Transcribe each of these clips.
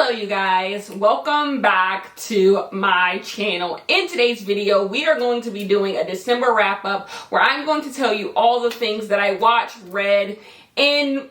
Hello you guys, welcome back to my channel. In today's video, we are going to be doing a December wrap up where I'm going to tell you all the things that I watched, read in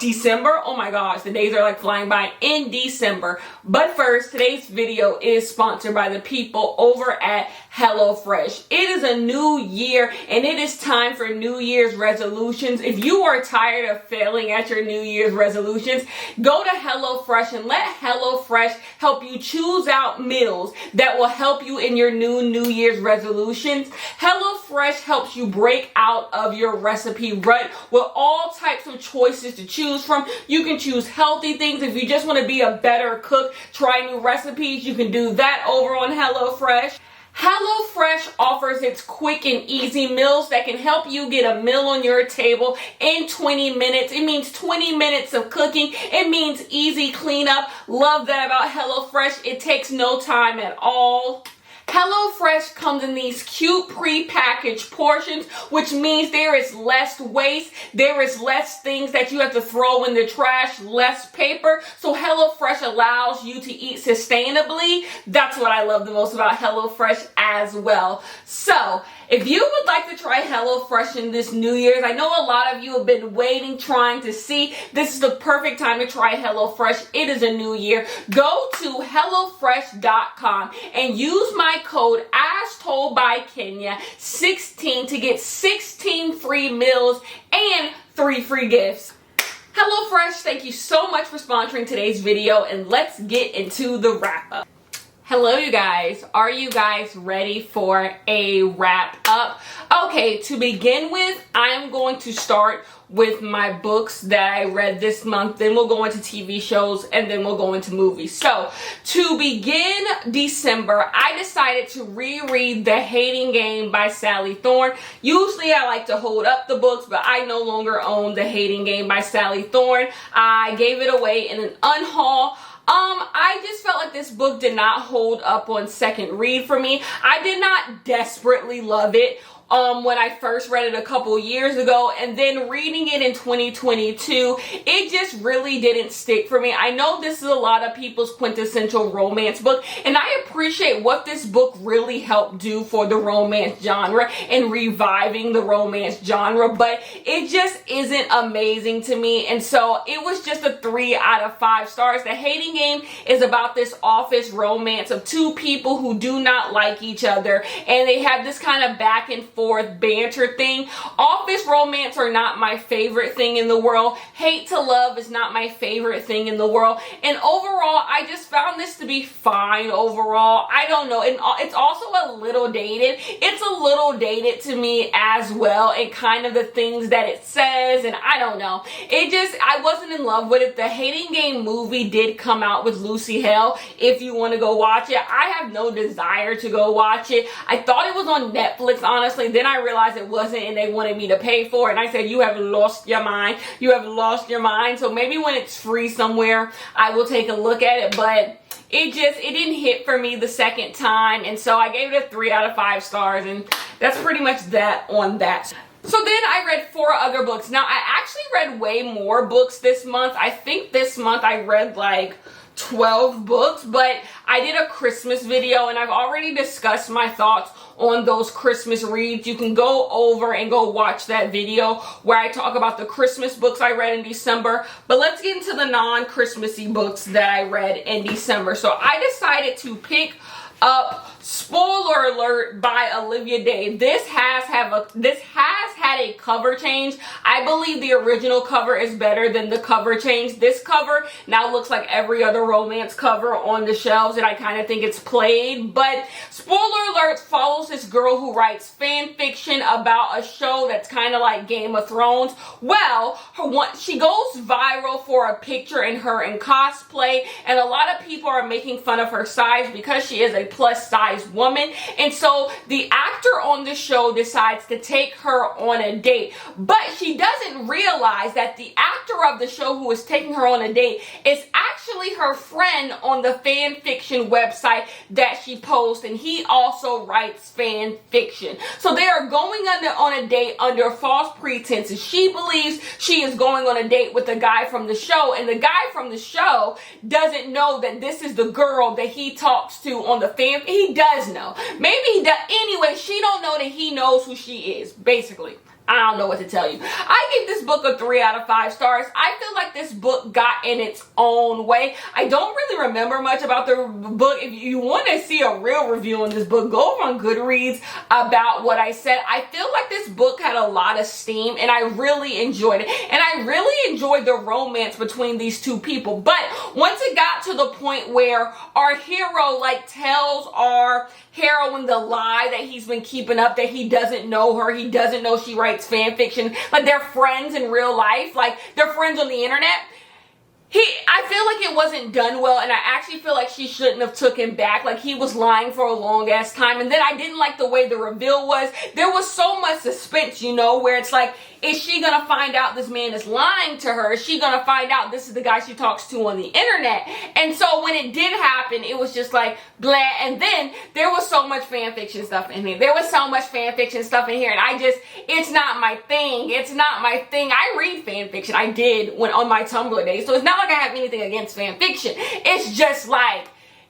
December. Oh my gosh, the days are like flying by in December. But first, today's video is sponsored by the people over at HelloFresh. It is a new year and it is time for New Year's resolutions. If you are tired of failing at your New Year's resolutions, go to HelloFresh and let HelloFresh help you choose out meals that will help you in your New Year's resolutions. HelloFresh helps you break out of your recipe rut with all types of choices to choose from. You can choose healthy things. If you just want to be a better cook, try new recipes, you can do that over on HelloFresh. HelloFresh offers its quick and easy meals that can help you get a meal on your table in 20 minutes. It means 20 minutes of cooking. It means easy cleanup. Love that about HelloFresh. It takes no time at all. HelloFresh comes in these cute pre-packaged portions, which means there is less waste, there is less things that you have to throw in the trash, less paper. So HelloFresh allows you to eat sustainably. That's what I love the most about HelloFresh as well. So if you would like to try HelloFresh in this New Year's, I know a lot of you have been waiting, trying to see. This is the perfect time to try HelloFresh. It is a new year. Go to HelloFresh.com and use my code ASTOLDBYKENYA16 to get 16 free meals and 3 free gifts. HelloFresh, thank you so much for sponsoring today's video, and let's get into the wrap up. Hello you guys, are you guys ready for a wrap up? Okay, to begin with, I am going to start with my books that I read this month, then we'll go into TV shows, and then we'll go into movies. So, to begin December, I decided to reread The Hating Game by Sally Thorne. Usually I like to hold up the books, but I no longer own The Hating Game by Sally Thorne. I gave it away in an unhaul. I just felt like this book did not hold up on second read for me. I did not desperately love it when I first read it a couple years ago, and then reading it in 2022, it just really didn't stick for me. I know this is a lot of people's quintessential romance book, and I appreciate what this book really helped do for the romance genre and reviving the romance genre, but it just isn't amazing to me, and so it was just a 3 out of 5 stars. The Hating Game is about this office romance of two people who do not like each other, and they have this kind of back and forth banter thing. Office romance are not my favorite thing in the world. Hate to Love is not my favorite thing in the world. And overall, I just found this to be fine overall. I don't know. And it's also a little dated. It's a little dated to me as well, and kind of the things that it says, and I don't know. I wasn't in love with it. The Hating Game movie did come out with Lucy Hale. If you want to go watch it, I have no desire to go watch it. I thought it was on Netflix, honestly. Then I realized it wasn't, and they wanted me to pay for it. And I said, you have lost your mind. You have lost your mind. So maybe when it's free somewhere, I will take a look at it. But it didn't hit for me the second time. And so I gave it a 3 out of 5 stars. And that's pretty much that on that. So then I read 4 other books. Now, I actually read way more books this month. I think this month I read like 12 books, but I did a Christmas video, and I've already discussed my thoughts on those Christmas reads. You can go over and go watch that video where I talk about the Christmas books I read in December. But let's get into the non-Christmassy books that I read in December. So I decided to pick up Spoiler Alert by Olivia Day. This has had a cover change. I believe the original cover is better than the cover change. This cover now looks like every other romance cover on the shelves, and I kind of think it's played. But Spoiler Alert follows this girl who writes fan fiction about a show that's kind of like Game of Thrones. Well, she goes viral for a picture in her in cosplay, and a lot of people are making fun of her size because she is a plus size woman. And so the actor on the show decides to take her on a date, but she doesn't realize that the actor of the show who is taking her on a date is actually actually her friend on the fan fiction website that she posts, and he also writes fan fiction. So they are going on a date under false pretenses. She believes she is going on a date with the guy from the show, and the guy from the show doesn't know that this is the girl that he talks to on the fan. He does know. Maybe he does. Anyway, she don't know that he knows who she is, basically. I don't know what to tell you. I give this book a 3 out of 5 stars. I feel like this book got in its own way. I don't really remember much about the book. If you want to see a real review on this book, go over on Goodreads about what I said. I feel like this book had a lot of steam, and I really enjoyed it. And I really enjoyed the romance between these two people. But once it got to the point where our hero tells our heroine the lie that he's been keeping up, that he doesn't know her, he doesn't know she writes fan fiction, they're friends in real life, they're friends on the internet. I feel like it wasn't done well, and I actually feel like she shouldn't have took him back. He was lying for a long ass time, and then I didn't like the way the reveal was. There was so much suspense, where it's is she gonna find out this man is lying to her? Is she gonna find out this is the guy she talks to on the internet? And so when it did happen, it was just blah. And then there was so much fan fiction stuff in here. There was so much fan fiction stuff in here, and it's not my thing. It's not my thing. I read fan fiction. I did on my Tumblr days, so it's not like I have anything against fan fiction. It's just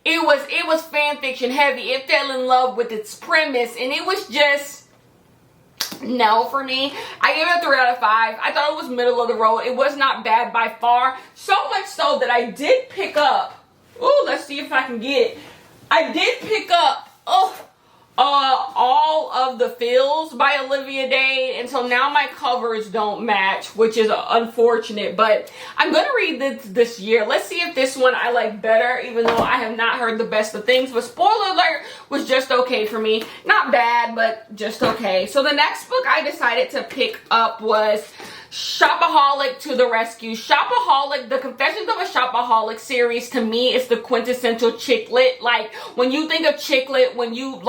it was fan fiction heavy. It fell in love with its premise, and it was just no for me. I gave it a 3 out of 5. I thought it was middle of the road. It was not bad by far. So much so that I did pick up. Oh, let's see if I can get it. I did pick up all of the Fills by Olivia Day, and so now my covers don't match, which is unfortunate, but I'm gonna read this year. Let's see if this one I like better, even though I have not heard the best of things. But spoiler alert, was just okay for me. Not bad, but just okay. So the next book I decided to pick up was Shopaholic to the Rescue. Shopaholic, the Confessions of a Shopaholic series, to me is the quintessential chick lit. When you think of chick lit, when you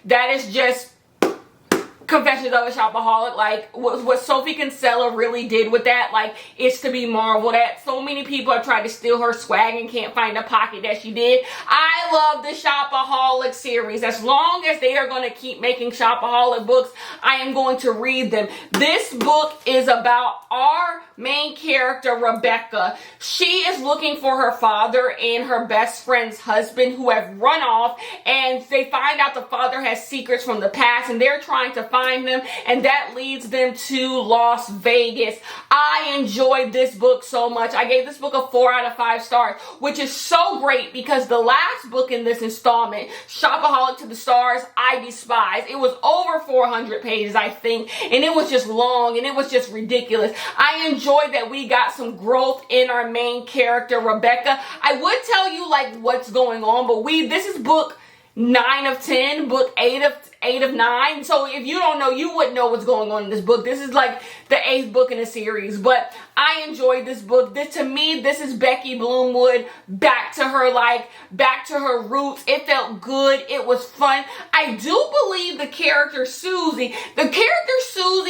that is just Confessions of a Shopaholic. What Sophie Kinsella really did with that, it's to be marveled at. So many people have tried to steal her swag and can't find a pocket that she did. I love the Shopaholic series. As long as they are going to keep making Shopaholic books, I am going to read them. This book is about our main character, Rebecca. She is looking for her father and her best friend's husband, who have run off, and they find out the father has secrets from the past, and they're trying to find them, and that leads them to Las Vegas. I enjoyed this book so much. I gave this book a 4 out of 5 stars, which is so great because the last book in this installment, Shopaholic to the Stars, I despise. It was over 400 pages, I think, and it was just long, and it was just ridiculous. I enjoyed that we got some growth in our main character, Rebecca. I would tell you what's going on, but this is book 9 of 10, book 8 of 9. So if you don't know, you wouldn't know what's going on in this book. This is the 8th book in a series. But I enjoyed this book. To me, this is Becky Bloomwood back to her roots. It felt good. It was fun. I do believe the character Susie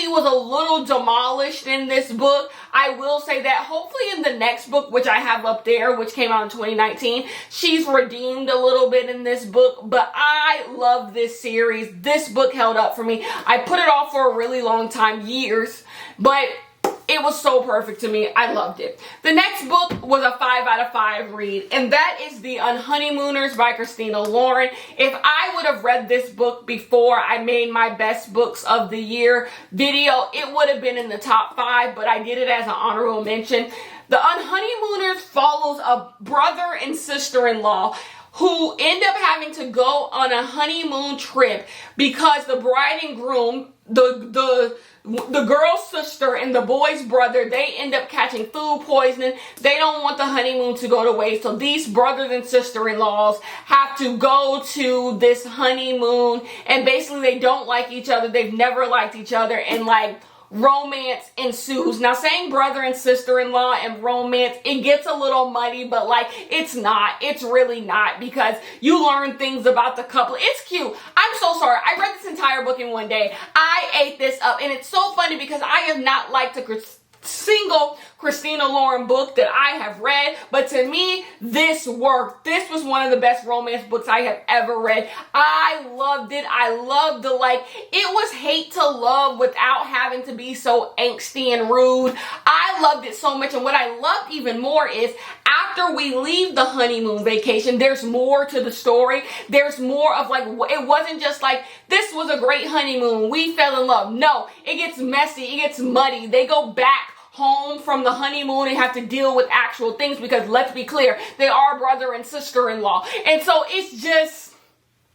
was a little demolished in this book. I will say that. Hopefully in the next book, which I have up there, which came out in 2019, she's redeemed a little bit in this book. But I love this series. This book held up for me. I put it off for a really long time, years, but it was so perfect to me. I loved it. The next book was a 5 out of 5 read, and that is The Unhoneymooners by Christina Lauren. If I would have read this book before I made my best books of the year video, it would have been in the top 5, but I did it as an honorable mention. The Unhoneymooners follows a brother and sister-in-law who end up having to go on a honeymoon trip because the bride and groom, the girl's sister and the boy's brother, they end up catching food poisoning. They don't want the honeymoon to go to waste. So these brothers and sister-in-laws have to go to this honeymoon, and basically they don't like each other. They've never liked each other, and romance ensues. Now, saying brother and sister-in-law and romance, it gets a little muddy, but it's not. It's really not, because you learn things about the couple. It's cute. I'm so sorry. I read this entire book in one day. I ate this up, and it's so funny because I have not liked a single Christina Lauren book that I have read, but to me, this worked. This was one of the best romance books I have ever read. I loved it. I loved the, like, it was hate to love without having to be so angsty and rude. I loved it so much, and what I loved even more is after we leave the honeymoon vacation, there's more to the story. There's more of, like, it wasn't just like, this was a great honeymoon, we fell in love. No, it gets messy, it gets muddy. They go back home from the honeymoon and have to deal with actual things because, let's be clear, they are brother and sister-in-law. And so it's just,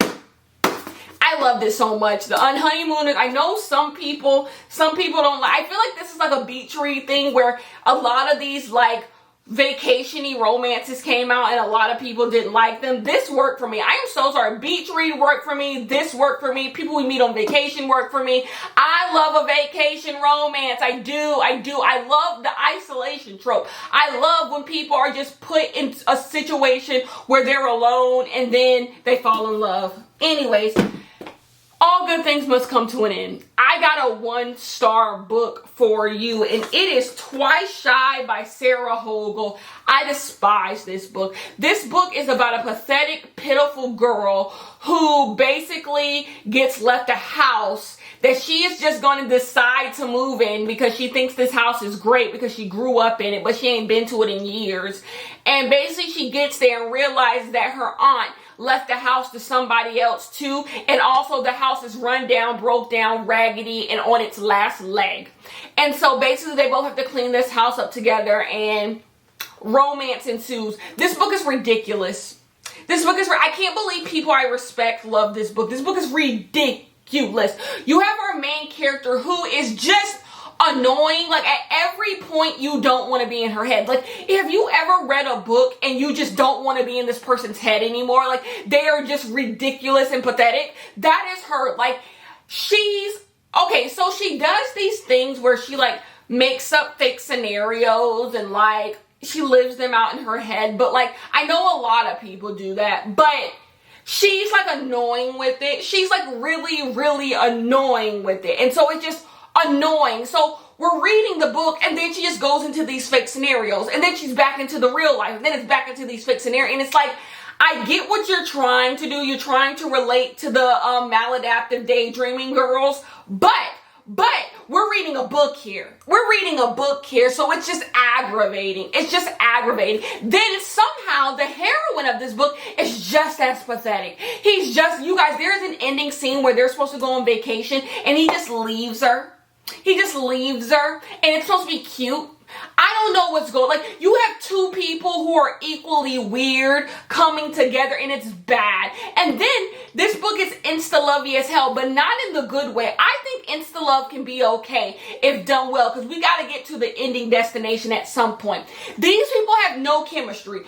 I love this so much. The honeymooners, I know some people don't like, I feel like this is like a beach read thing where a lot of these, like, vacation-y romances came out and a lot of people didn't like them. This worked for me. I am so sorry. Beach read worked for me. This worked for me. People we meet on vacation worked for me. I love a vacation romance. I do. I love the isolation trope. I love when people are just put in a situation where they're alone and then they fall in love. Anyways, all good things must come to an end. I got a 1-star book for you, and it is Twice Shy by Sarah Hogle. I despise this book. This book is about a pathetic, pitiful girl who basically gets left a house that she is just going to decide to move in because she thinks this house is great because she grew up in it, but she ain't been to it in years. And basically she gets there and realizes that her aunt left the house to somebody else too, and also the house is run down, broke down, raggedy, and on its last leg. And so basically they both have to clean this house up together and romance ensues. This book is ridiculous. I can't believe people I respect love this book. This book is ridiculous. You have our main character who is just annoying. Like, at every point you don't want to be in her head. Like, have you ever read a book and you just don't want to be in this person's head anymore? Like, they are just ridiculous and pathetic. That is her. Like, okay, so she does these things where she, like, makes up fake scenarios and, like, she lives them out in her head. But, like, I know a lot of people do that, but she's, like, annoying with it. She's, like, really, really annoying with it. And so it's just annoying. So we're reading the book and then she just goes into these fake scenarios and then she's back into the real life and then it's back into these fake scenarios. And it's like, I get what you're trying to do. You're trying to relate to the maladaptive daydreaming girls, but we're reading a book here. So it's just aggravating. Then somehow the heroine of this book is just as pathetic. You guys, there's an ending scene where they're supposed to go on vacation and he just leaves her. And it's supposed to be cute. I don't know what's going on. Like, you have two people who are equally weird coming together and it's bad. And then this book is insta-lovey as hell, but not in the good way. I think insta-love can be okay if done well because we got to get to the ending destination at some point. These people have no chemistry.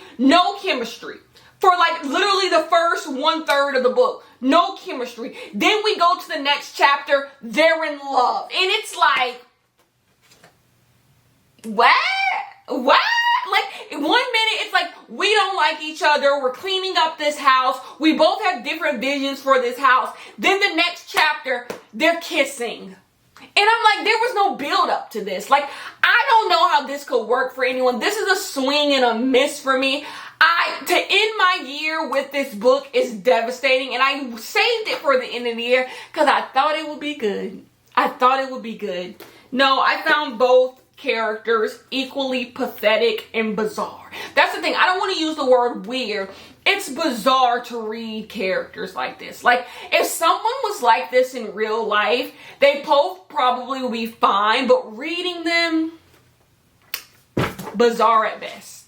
For, like, literally the first 1/3 of the book. No chemistry. Then we go to the next chapter. They're in love. And it's like, what? Like, 1 minute it's like, we don't like each other. We're cleaning up this house. We both have different visions for this house. Then the next chapter, they're kissing. And I'm like, there was no build up to this. Like, I don't know how this could work for anyone. This is a swing and a miss for me. To end my year with this book is devastating, and I saved it for the end of the year because I thought it would be good. No, I found both characters equally pathetic and bizarre. That's the thing. I don't want to use the word weird. It's bizarre to read characters like this. Like, if someone was like this in real life, they both probably would be fine, but reading them, bizarre at best.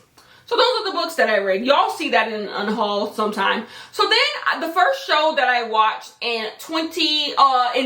So those are the books that I read. Y'all see that in haul sometime. So then the first show that I watched in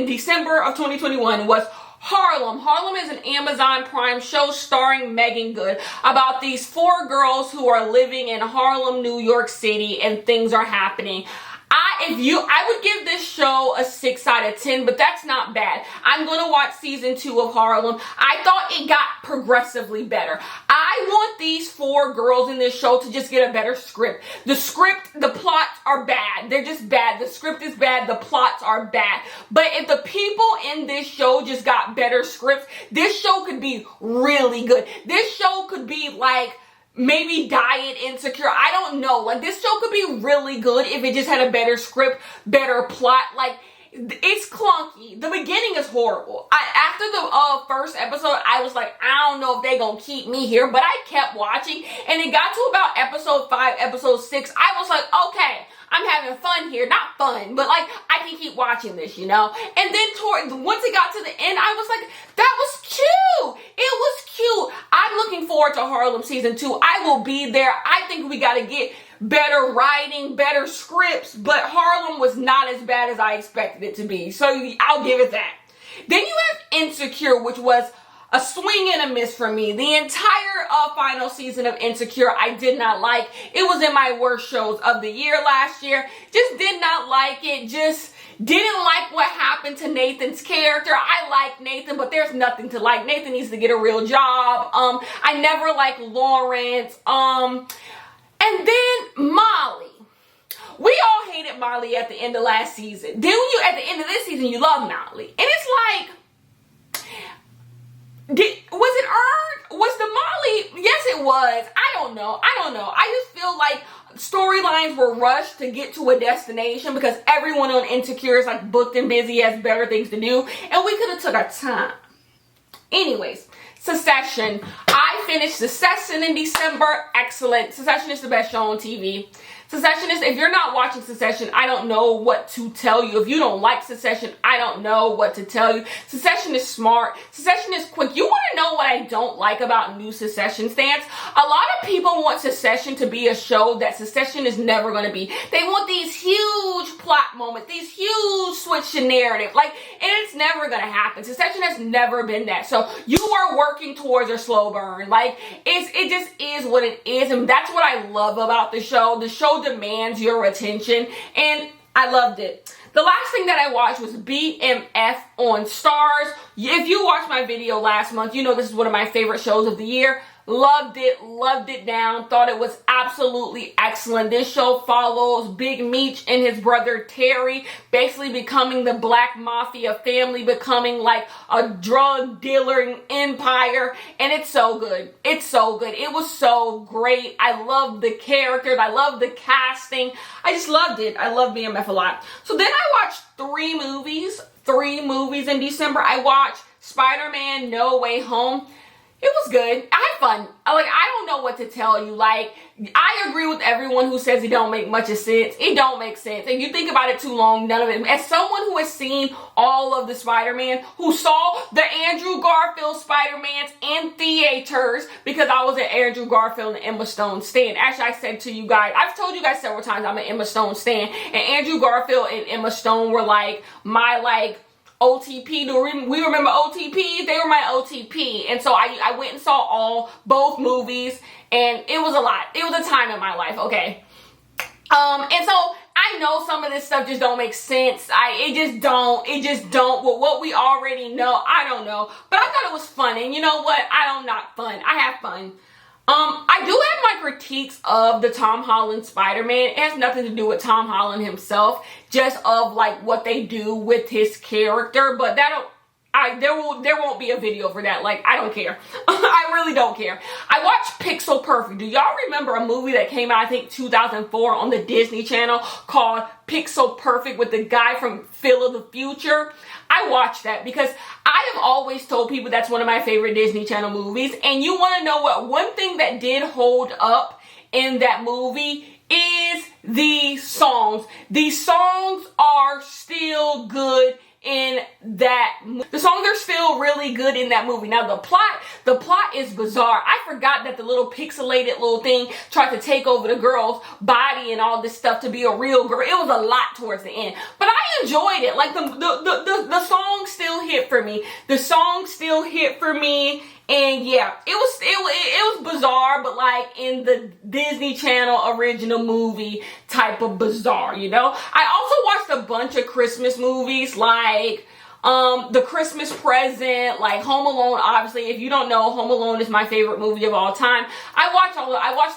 December of 2021 was Harlem. Harlem is an Amazon Prime show starring Megan Good about these 4 girls who are living in Harlem, New York City, and things are happening. I would give this show a 6 out of 10, but that's not bad. I'm going to watch season 2 of Harlem. I thought it got progressively better. I want these 4 girls in this show to just get a better script. The plots are bad. They're just bad. The script is bad. The plots are bad. But if the people in this show just got better scripts, this show could be really good. This show could be like maybe Diet Insecure. I don't know. Like, this show could be really good if it just had a better script, better plot. Like, it's clunky. The beginning is horrible. After the first episode, I was like, I don't know if they gonna keep me here, but I kept watching, and it got to about episode 5, episode 6. I was like, okay, I'm having fun here. Not fun, but like, I can keep watching this, you know? And then once it got to the end, I was like, that was cute. It was cute. I'm looking forward to Harlem season 2. I will be there. I think we gotta get better writing, better scripts, but Harlem was not as bad as I expected it to be. So I'll give it that. Then you have Insecure, which was a swing and a miss for me. The entire final season of Insecure, I did not like. It was in my worst shows of the year last year. Just did not like it. Just didn't like what happened to Nathan's character. I like Nathan, but there's nothing to like. Nathan needs to get a real job. I never liked Lawrence. And then Molly. We all hated Molly at the end of last season. Then at the end of this season, you love Molly. And it's like, was it earned? Was the Molly? Yes, it was. I don't know. I just feel like storylines were rushed to get to a destination because everyone on Insecure is like booked and busy, has better things to do. And we could have took our time. Anyways, Succession. I finished Succession in December. Excellent. Succession is the best show on TV. Succession is, if you're not watching Succession, I don't know what to tell you. If you don't like Succession, I don't know what to tell you. Succession is smart. Succession is quick. You want to know what I don't like about new Succession stance? A lot of people want Succession to be a show that Succession is never going to be. They want these huge plot moments, these huge switch in narrative. Like, and it's never going to happen. Succession has never been that. So you are working towards a slow burn. Like, it just is what it is. And that's what I love about the show. The show demands your attention, and I loved it. The last thing that I watched was BMF on Starz. If you watched my video last month, you know this is one of my favorite shows of the year. Loved it down. Thought it was absolutely excellent. This show follows Big Meech and his brother Terry basically becoming the Black Mafia family, becoming like a drug dealing empire, and it's so good. It's so good. It was so great. I loved the characters. I loved the casting. I just loved it. I love BMF a lot. So then I watched 3 movies in December. I watched Spider-Man No Way Home. It was good. I had fun. I don't know what to tell you. Like, I agree with everyone who says it don't make much of sense. It don't make sense. If you think about it too long, none of it. As someone who has seen all of the Spider-Man, who saw the Andrew Garfield Spider-Mans in theaters, because I was an Andrew Garfield and Emma Stone stan. Actually, I said to you guys, I've told you guys several times I'm an Emma Stone stan. And Andrew Garfield and Emma Stone were like my OTP. We remember OTP? They were my OTP. And so I went and saw both movies, and it was a lot. It was a time in my life, okay? And so I know some of this stuff just don't make sense. It just don't. With what we already know, I don't know. But I thought it was fun. And you know what? I don't knock fun. I have fun. I do have my critiques of the Tom Holland Spider-Man. It has nothing to do with Tom Holland himself, just of like what they do with his character. But there won't be a video for that. Like, I don't care. I really don't care. I watched Pixel Perfect. Do y'all remember a movie that came out, I think 2004 on the Disney Channel called Pixel Perfect with the guy from Phil of the Future? I watched that because I have always told people that's one of my favorite Disney Channel movies. And you want to know what? One thing that did hold up in that movie is the songs. The songs are still good in that. The songs are still really good in that movie. Now the plot is bizarre. I forgot that the little pixelated little thing tried to take over the girl's body and all this stuff to be a real girl. It was a lot towards the end. But I enjoyed it. Like the song still hit for me. The song still hit for me. And yeah, it was bizarre, but like in the Disney Channel original movie type of bizarre, you know? I also watched a bunch of Christmas movies like The Christmas Present, like Home Alone. Obviously, if you don't know, Home Alone is my favorite movie of all time. I watched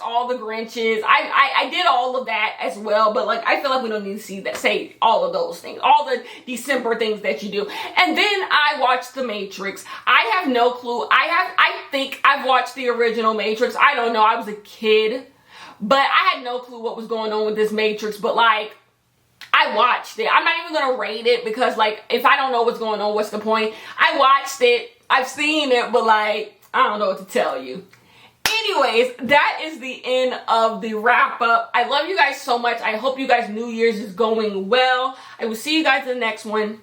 all the Grinches. I did all of that as well, but like I feel like we don't need to say all of those things, all the December things that you do. And then I watched The Matrix. I have no clue. I think I've watched the original Matrix. I don't know. I was a kid, but I had no clue what was going on with this Matrix, but like I watched it. I'm not even going to rate it because like if I don't know what's going on, what's the point? I watched it. I've seen it, but like I don't know what to tell you. Anyways, that is the end of the wrap up. I love you guys so much. I hope you guys' New Year's is going well. I will see you guys in the next one.